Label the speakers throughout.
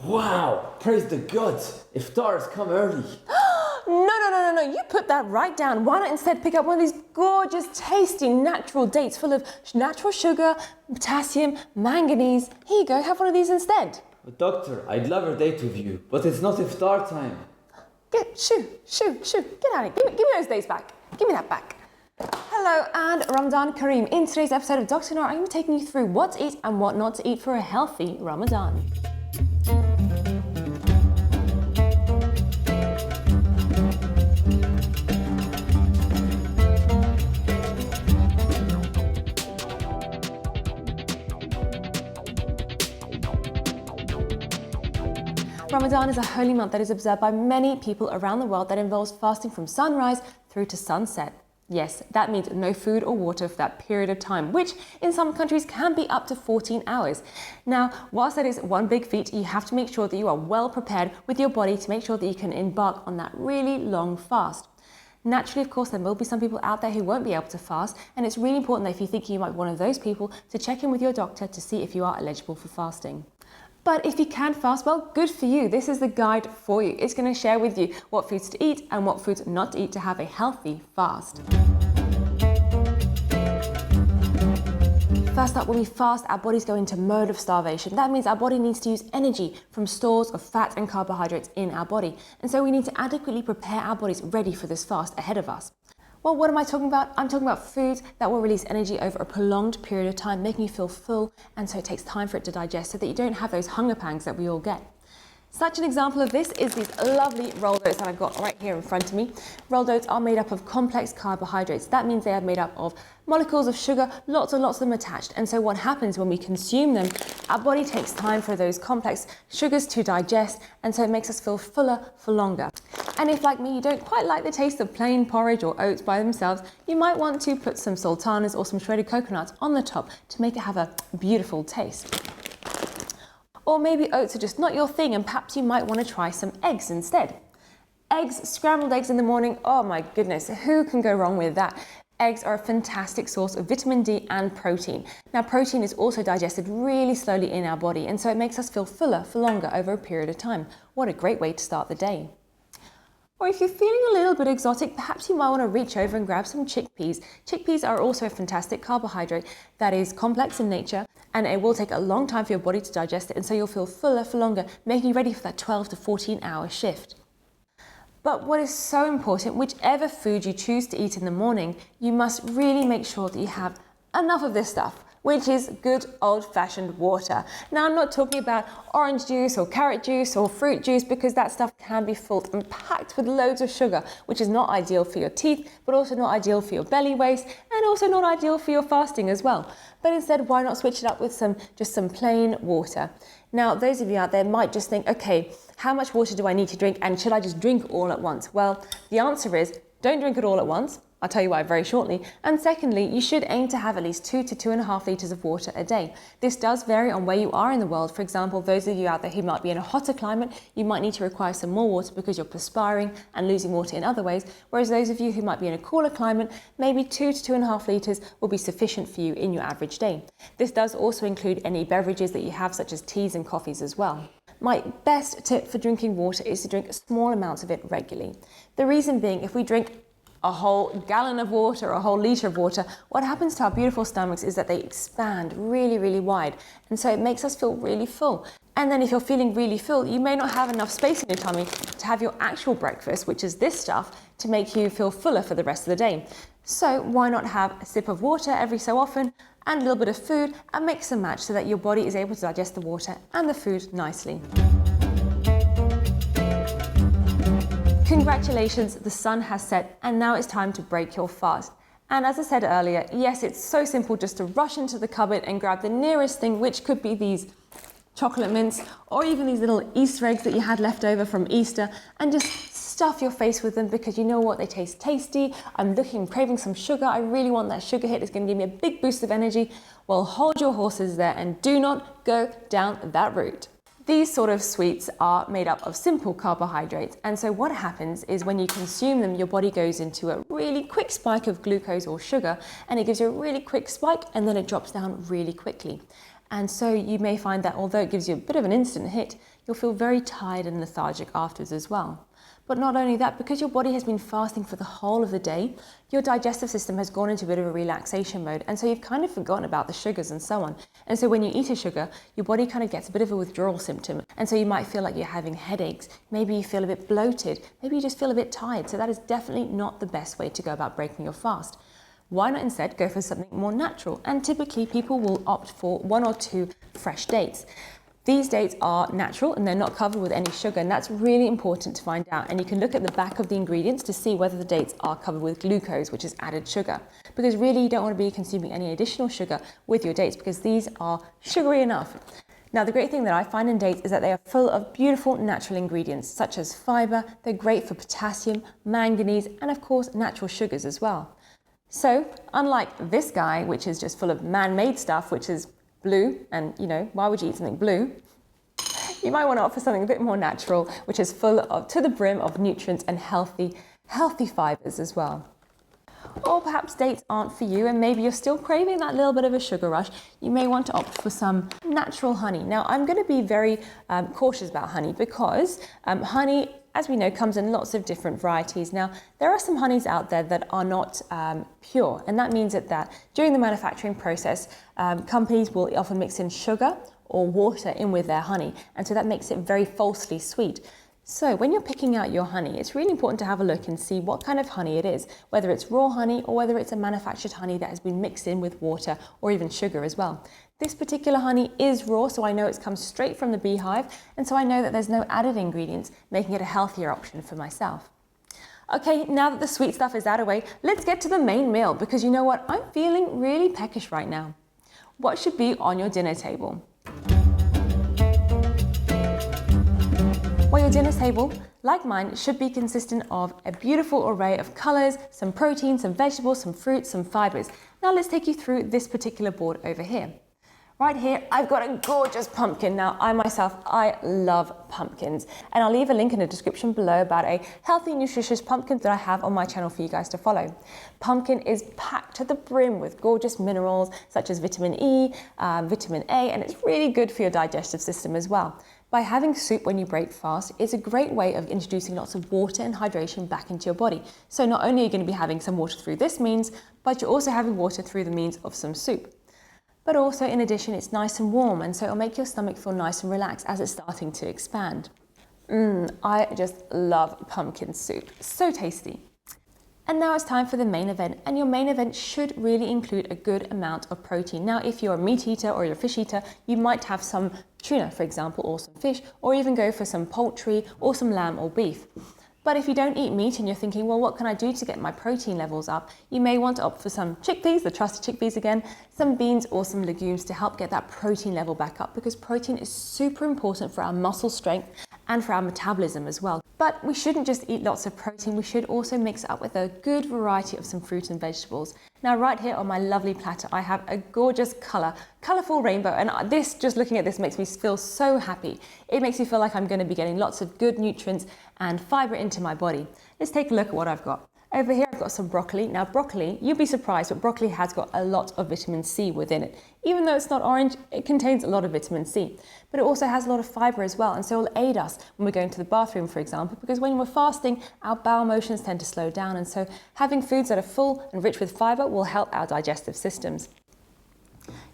Speaker 1: Wow, praise the gods. Iftar has come early.
Speaker 2: No, you put that right down. Why not instead pick up one of these gorgeous, tasty, natural dates full of natural sugar, potassium, manganese. Here you go, have one of these instead.
Speaker 1: Doctor, I'd love a date with you, but it's not iftar time.
Speaker 2: Shoo, get out of here. Give me those dates back. Give me that back. Hello and Ramadan Kareem. In today's episode of Dr Nora, I'm taking you through what to eat and what not to eat for a healthy Ramadan. Ramadan is a holy month that is observed by many people around the world that involves fasting from sunrise through to sunset. Yes, that means no food or water for that period of time, which in some countries can be up to 14 hours. Now, whilst that is one big feat, you have to make sure that you are well prepared with your body to make sure that you can embark on that really long fast. Naturally, of course, there will be some people out there who won't be able to fast, and it's really important that if you think you might be one of those people, to check in with your doctor to see if you are eligible for fasting. But if you can fast, well, good for you. This is the guide for you. It's going to share with you what foods to eat and what foods not to eat to have a healthy fast. First up, when we fast, our bodies go into mode of starvation. That means our body needs to use energy from stores of fat and carbohydrates in our body. And so we need to adequately prepare our bodies ready for this fast ahead of us. Well, what am I talking about? I'm talking about foods that will release energy over a prolonged period of time, making you feel full, and so it takes time for it to digest so that you don't have those hunger pangs that we all get. Such an example of this is these lovely rolled oats that I've got right here in front of me. Rolled oats are made up of complex carbohydrates. That means they are made up of molecules of sugar, lots and lots of them attached. And so what happens when we consume them, our body takes time for those complex sugars to digest, and so it makes us feel fuller for longer. And if, like me, you don't quite like the taste of plain porridge or oats by themselves, you might want to put some sultanas or some shredded coconuts on the top to make it have a beautiful taste. Or maybe oats are just not your thing, and perhaps you might want to try some eggs instead. Eggs, scrambled eggs in the morning, oh my goodness, who can go wrong with that? Eggs are a fantastic source of vitamin D and protein. Now, protein is also digested really slowly in our body, and so it makes us feel fuller for longer over a period of time. What a great way to start the day. Or if you're feeling a little bit exotic, perhaps you might want to reach over and grab some chickpeas. Chickpeas are also a fantastic carbohydrate that is complex in nature, and it will take a long time for your body to digest it, and so you'll feel fuller for longer, making you ready for that 12 to 14 hour shift. But what is so important, whichever food you choose to eat in the morning, you must really make sure that you have enough of this stuff, which is good old-fashioned water. Now, I'm not talking about orange juice or carrot juice or fruit juice, because that stuff can be full and packed with loads of sugar, which is not ideal for your teeth, but also not ideal for your belly waist, and also not ideal for your fasting as well. But instead, why not switch it up with just some plain water? Now, those of you out there might just think, okay, how much water do I need to drink, and should I just drink all at once? Well, the answer is, don't drink it all at once. I'll tell you why very shortly. And secondly, you should aim to have at least 2 to 2.5 litres of water a day. This does vary on where you are in the world. For example, those of you out there who might be in a hotter climate, you might need to require some more water because you're perspiring and losing water in other ways. Whereas those of you who might be in a cooler climate, maybe 2 to 2.5 litres will be sufficient for you in your average day. This does also include any beverages that you have, such as teas and coffees as well. My best tip for drinking water is to drink small amounts of it regularly. The reason being, if we drink a whole gallon of water, a whole litre of water, what happens to our beautiful stomachs is that they expand really, really wide. And so it makes us feel really full. And then if you're feeling really full, you may not have enough space in your tummy to have your actual breakfast, which is this stuff, to make you feel fuller for the rest of the day. So why not have a sip of water every so often and a little bit of food, and mix and match so that your body is able to digest the water and the food nicely. Congratulations, the sun has set, and now it's time to break your fast. And as I said earlier, yes, it's so simple just to rush into the cupboard and grab the nearest thing, which could be these chocolate mints or even these little Easter eggs that you had left over from Easter, and just stuff your face with them because you know what, they taste tasty. I'm craving some sugar. I really want that sugar hit. It's going to give me a big boost of energy. Well, hold your horses there and do not go down that route. These sort of sweets are made up of simple carbohydrates, and so what happens is when you consume them, your body goes into a really quick spike of glucose or sugar, and it gives you a really quick spike, and then it drops down really quickly. And so you may find that although it gives you a bit of an instant hit, you'll feel very tired and lethargic afterwards as well. But not only that, because your body has been fasting for the whole of the day, your digestive system has gone into a bit of a relaxation mode, and so you've kind of forgotten about the sugars and so on. And so when you eat a sugar, your body kind of gets a bit of a withdrawal symptom, and so you might feel like you're having headaches, maybe you feel a bit bloated, maybe you just feel a bit tired. So that is definitely not the best way to go about breaking your fast. Why not instead go for something more natural? And typically people will opt for 1 or 2 fresh dates. These dates are natural and they're not covered with any sugar, and that's really important to find out. And you can look at the back of the ingredients to see whether the dates are covered with glucose, which is added sugar. Because really you don't want to be consuming any additional sugar with your dates, because these are sugary enough. Now, the great thing that I find in dates is that they are full of beautiful natural ingredients such as fiber. They're great for potassium, manganese, and of course natural sugars as well. So unlike this guy, which is just full of man-made stuff, which is blue, and why would you eat something blue? You might want to opt for something a bit more natural, which is full of, to the brim, of nutrients and healthy fibers as well. Or perhaps dates aren't for you and maybe you're still craving that little bit of a sugar rush. You may want to opt for some natural honey. Now, I'm going to be very cautious about honey, because honey, as we know, comes in lots of different varieties. Now, there are some honeys out there that are not pure, and that means that during the manufacturing process, companies will often mix in sugar or water in with their honey, and so that makes it very falsely sweet. So when you're picking out your honey, it's really important to have a look and see what kind of honey it is, whether it's raw honey or whether it's a manufactured honey that has been mixed in with water or even sugar as well. This particular honey is raw, so I know it's come straight from the beehive, and so I know that there's no added ingredients, making it a healthier option for myself. Okay, now that the sweet stuff is out of the way, let's get to the main meal, because you know what? I'm feeling really peckish right now. What should be on your dinner table? Well, your dinner table, like mine, should be consistent of a beautiful array of colours, some protein, some vegetables, some fruits, some fibres. Now let's take you through this particular board over here. Right here, I've got a gorgeous pumpkin. Now, I love pumpkins, and I'll leave a link in the description below about a healthy, nutritious pumpkin that I have on my channel for you guys to follow. Pumpkin is packed to the brim with gorgeous minerals such as vitamin E, vitamin A, and it's really good for your digestive system as well. By having soup when you break fast, it's a great way of introducing lots of water and hydration back into your body. So not only are you going to be having some water through this means, but you're also having water through the means of some soup. But also, in addition, it's nice and warm, and so it'll make your stomach feel nice and relaxed as it's starting to expand. I just love pumpkin soup. So tasty. And now it's time for the main event, and your main event should really include a good amount of protein. Now, if you're a meat eater or you're a fish eater, you might have some tuna, for example, or some fish, or even go for some poultry or some lamb or beef. But if you don't eat meat and you're thinking, well, what can I do to get my protein levels up? You may want to opt for some chickpeas, the trusted chickpeas again, some beans or some legumes to help get that protein level back up, because protein is super important for our muscle strength and for our metabolism as well. But we shouldn't just eat lots of protein, we should also mix it up with a good variety of some fruit and vegetables. Now, right here on my lovely platter, I have a gorgeous colourful rainbow, and this, just looking at this, makes me feel so happy. It makes me feel like I'm going to be getting lots of good nutrients and fibre into my body. Let's take a look at what I've got. Over here I've got some broccoli. Now broccoli, you'd be surprised, but broccoli has got a lot of vitamin C within it. Even though it's not orange, it contains a lot of vitamin C. But it also has a lot of fibre as well, and so it will aid us when we're going to the bathroom, for example, because when we're fasting, our bowel motions tend to slow down, and so having foods that are full and rich with fibre will help our digestive systems.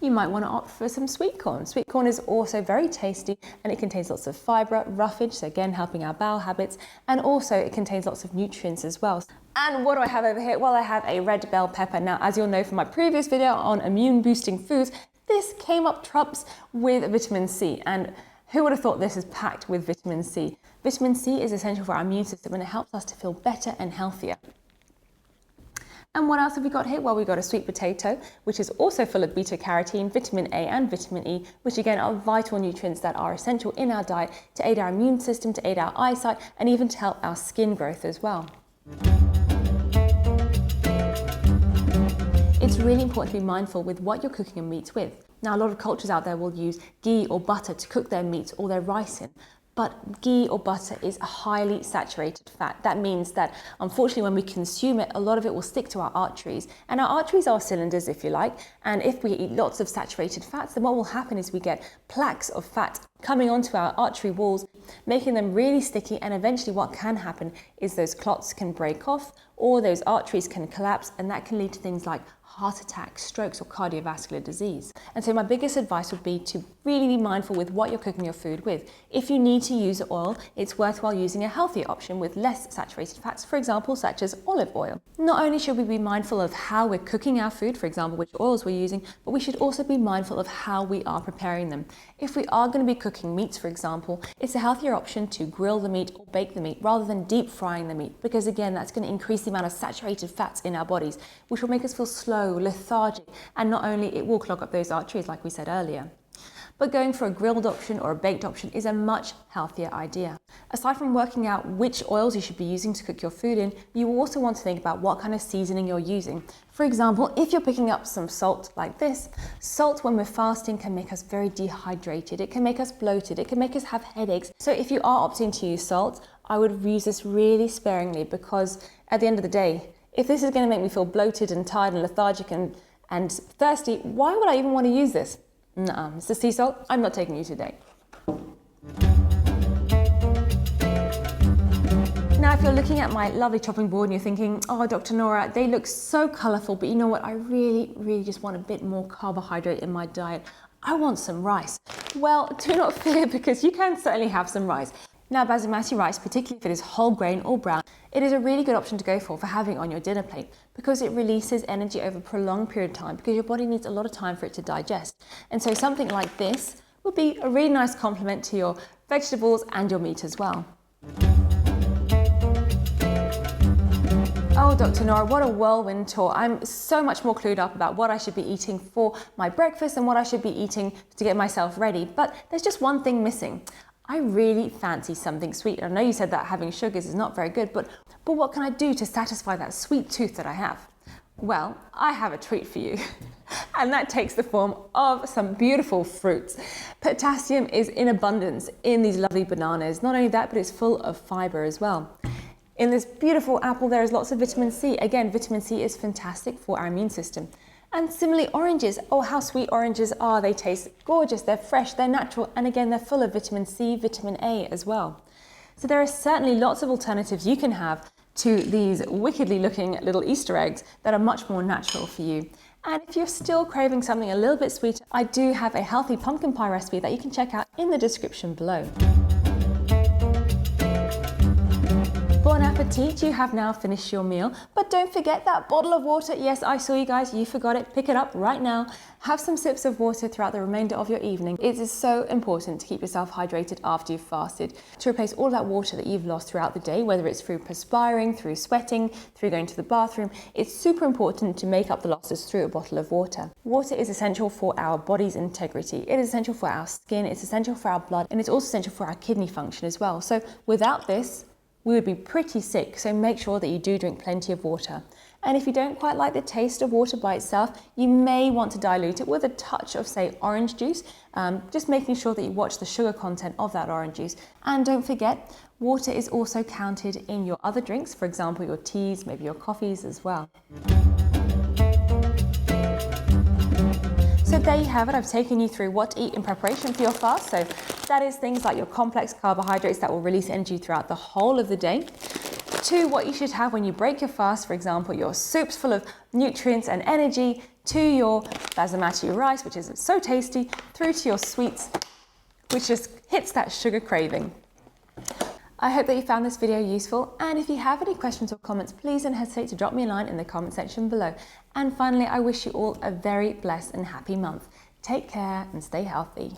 Speaker 2: You might want to opt for some sweet corn. Sweet corn is also very tasty, and it contains lots of fibre, roughage, so again helping our bowel habits, and also it contains lots of nutrients as well. And what do I have over here? Well, I have a red bell pepper. Now, as you'll know from my previous video on immune boosting foods, this came up trumps with vitamin C, and who would have thought this is packed with vitamin C? Vitamin C is essential for our immune system, and it helps us to feel better and healthier. And what else have we got here? Well, we've got a sweet potato, which is also full of beta-carotene, vitamin A and vitamin E, which again are vital nutrients that are essential in our diet to aid our immune system, to aid our eyesight, and even to help our skin growth as well. It's really important to be mindful with what you're cooking your meats with. Now, a lot of cultures out there will use ghee or butter to cook their meats or their rice in. But ghee or butter is a highly saturated fat. That means that, unfortunately, when we consume it, a lot of it will stick to our arteries. And our arteries are cylinders, if you like. And if we eat lots of saturated fats, then what will happen is we get plaques of fat coming onto our artery walls, making them really sticky, and eventually what can happen is those clots can break off or those arteries can collapse, and that can lead to things like heart attacks, strokes, or cardiovascular disease. And so my biggest advice would be to really be mindful with what you're cooking your food with. If you need to use oil, it's worthwhile using a healthier option with less saturated fats, for example, such as olive oil. Not only should we be mindful of how we're cooking our food, for example, which oils we're using, but we should also be mindful of how we are preparing them. If we are going to be cooking meats, for example, it's a healthier option to grill the meat or bake the meat rather than deep frying the meat, because again, that's going to increase the amount of saturated fats in our bodies, which will make us feel slow, lethargic, and not only it will clog up those arteries like we said earlier. But going for a grilled option or a baked option is a much healthier idea. Aside from working out which oils you should be using to cook your food in, you also want to think about what kind of seasoning you're using. For example, if you're picking up some salt like this, salt when we're fasting can make us very dehydrated, it can make us bloated, it can make us have headaches. So if you are opting to use salt, I would use this really sparingly, because at the end of the day, if this is going to make me feel bloated and tired and lethargic and thirsty, why would I even want to use this? Nuh-uh, Mr. Sea Salt, I'm not taking you today. Now, if you're looking at my lovely chopping board and you're thinking, oh, Dr. Nora, they look so colourful, but you know what, I really just want a bit more carbohydrate in my diet. I want some rice. Well, do not fear, because you can certainly have some rice. Now, basmati rice, particularly if it is whole grain or brown, it is a really good option to go for having on your dinner plate, because it releases energy over a prolonged period of time, because your body needs a lot of time for it to digest. And so something like this would be a really nice complement to your vegetables and your meat as well. Oh, Dr. Nora, what a whirlwind tour. I'm so much more clued up about what I should be eating for my breakfast and what I should be eating to get myself ready. But there's just one thing missing. I really fancy something sweet. I know you said that having sugars is not very good, but what can I do to satisfy that sweet tooth that I have? Well, I have a treat for you. And that takes the form of some beautiful fruits. Potassium is in abundance in these lovely bananas. Not only that, but it's full of fiber as well. In this beautiful apple, there is lots of vitamin C. Again, vitamin C is fantastic for our immune system. And similarly, oranges. Oh, how sweet oranges are. They taste gorgeous, they're fresh, they're natural, and again, they're full of vitamin C, vitamin A as well. So there are certainly lots of alternatives you can have to these wickedly looking little Easter eggs that are much more natural for you. And if you're still craving something a little bit sweeter, I do have a healthy pumpkin pie recipe that you can check out in the description below. Bon appetit, you have now finished your meal, but don't forget that bottle of water. Yes, I saw you guys, you forgot it. Pick it up right now. Have some sips of water throughout the remainder of your evening. It is so important to keep yourself hydrated after you've fasted, to replace all that water that you've lost throughout the day, whether it's through perspiring, through sweating, through going to the bathroom. It's super important to make up the losses through a bottle of water. Water is essential for our body's integrity. It is essential for our skin, it's essential for our blood, and it's also essential for our kidney function as well. So without this, we would be pretty sick, so make sure that you do drink plenty of water. And if you don't quite like the taste of water by itself, you may want to dilute it with a touch of, say, orange juice, just making sure that you watch the sugar content of that orange juice. And don't forget, water is also counted in your other drinks, for example, your teas, maybe your coffees as well. So there you have it. I've taken you through what to eat in preparation for your fast. So that is things like your complex carbohydrates that will release energy throughout the whole of the day, to what you should have when you break your fast, for example, your soups full of nutrients and energy, to your basmati rice, which is so tasty, through to your sweets, which just hits that sugar craving. I hope that you found this video useful, and if you have any questions or comments, please don't hesitate to drop me a line in the comment section below. And finally, I wish you all a very blessed and happy month. Take care and stay healthy.